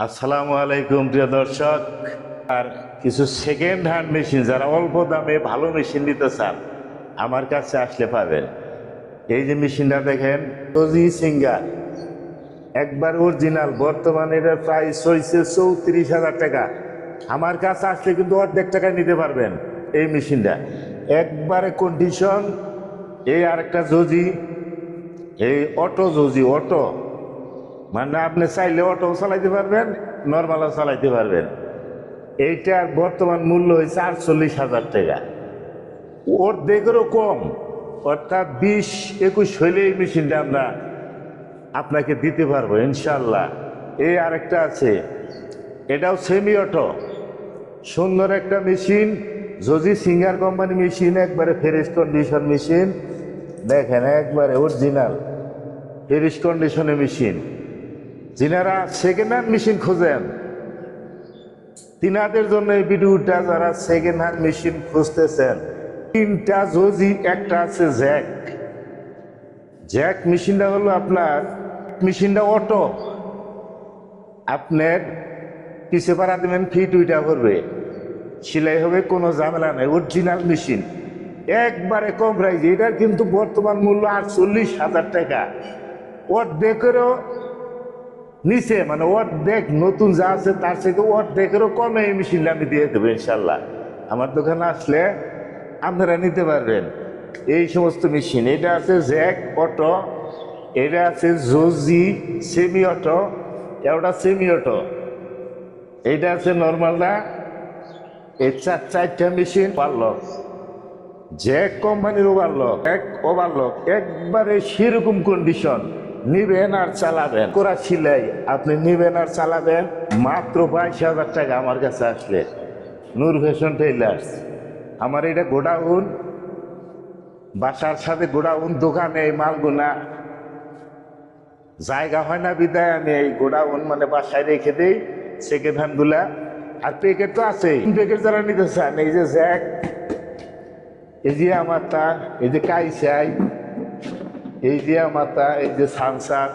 আসসালামু আলাইকুম প্রিয় দর্শক। আর কিছু সেকেন্ড হ্যান্ড মেশিন যারা অল্প দামে ভালো মেশিন নিতে চান আমার কাছে আসলে পাবেন। এই যে মেশিনটা দেখেন, রোজি সিঙ্গার, একবার অরিজিনাল। বর্তমানে এটার প্রাইস হয়েছে 34,000 টাকা। আমার কাছে আসলে কিন্তু অর্ধেক টাকায় নিতে পারবেন এই মেশিনটা, একবারে কন্ডিশন। এই আরেকটা জজি, এই অটো জজি, অটো মানে আপনি চাইলে অটো চালাইতে পারবেন, নর্মালও চালাইতে পারবেন। এইটার বর্তমান মূল্য হয়েছে 48,000 টাকা, অর্ধেকেরও কম। অর্থাৎ 20-21 হইলে এই মেশিনটা আমরা আপনাকে দিতে পারবো ইনশাল্লাহ। এই আরেকটা আছে, এটাও সেমি অটো, সুন্দর একটা মেশিন, জজি সিঙ্গার কোম্পানি মেশিন, একবারে ফ্রেশ কন্ডিশন মেশিন। দেখেন একবারে অরিজিনাল ফ্রেশ কন্ডিশনের মেশিন। যিনারা সেকেন্ড হ্যান্ড মেশিন খোঁজেন তিনাদের জন্য এই ভিডিওটা, যারা সেকেন্ড হ্যান্ড মেশিন খুঁজতেছেন। তিনটা জজি, একটা আছে জ্যাক। জ্যাক মেশিনটা হলো আপনার, মেশিনটা অটো, আপনার পিছে পাড়া দেবেন, ফিট উইটা করবে, সেলাই হবে, কোনো ঝামেলা নেই। অরিজিনাল মেশিন, একবারে কম প্রাইস। এটার কিন্তু বর্তমান মূল্য 48,000 টাকা, অর্ধেকেরও নিচে, মানে অর্ধেক নতুন যা আছে তার সাথে অর্ধেকেরও কমে এই মেশিনটা আমি দিয়ে দেবো ইনশাল্লাহ। আমার দোকানে আসলে আপনারা নিতে পারবেন এই সমস্ত মেশিন। এটা আছে জ্যাক অটো, এটা আছে জজি সেমি অটো, এটা সেমি অটো, এইটা আছে নর্মালটা। এই চারটা মেশিন ওভারলক, জ্যাক কোম্পানির ওভারলক, এক ওভারলক, একবারে সেরকম কন্ডিশন। নিবেন আর চালাবেন, করা সিলাই, আপনি নিবেন আর চালাবেন মাত্র 22,000 টাকা। আমার কাছে আসলে নূর ফ্যাশন টেইলার্স, আমার এটা গোডাউন, বাসার সাথে গোডাউন, দোকানে এই মালগুনা জায়গা হয় না বিদায় আমি এই গোডাউন মানে বাসায় রেখে দিই সেকেন্ড হ্যান্ড গুলা। আর প্যাকেট তো আছেই, প্যাকেট যারা নিতে চান, এই যে জ্যাক, এই যে আমার তা, এই যে কাইসাই, এই যে মাতা, এই যে সানসার,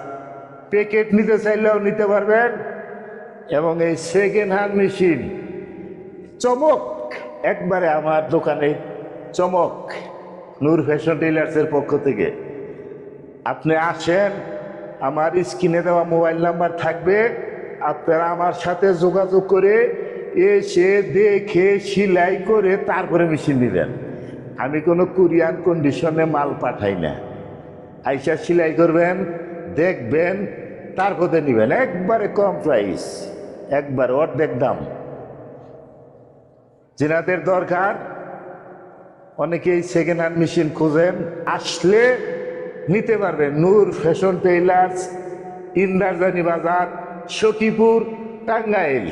প্যাকেট নিতে চাইলেও নিতে পারবেন। এবং এই সেকেন্ড হ্যান্ড মেশিন চমক, একবারে আমার দোকানে চমক, নূর ফ্যাশন টেইলার্সের পক্ষ থেকে। আপনি আসেন, আমার স্ক্রিনে দেওয়া মোবাইল নাম্বার থাকবে, আপনারা আমার সাথে যোগাযোগ করে এসে দেখে সেলাই করে তারপরে মেশিন দিবেন। আমি কোনো কুরিয়ার কন্ডিশনে মাল পাঠাই না, আইসা সেলাই করবেন, দেখবেন, তারপরে নেবেন, একবারে কম প্রাইস, একবার অর্ধেক দাম। যেনাদের দরকার, অনেকেই সেকেন্ড হ্যান্ড মেশিন খোঁজেন, আসলে নিতে পারবেন। নূর ফ্যাশন টেইলার্স, ইন্দারজানি বাজার, সখীপুর, টাঙ্গাইল।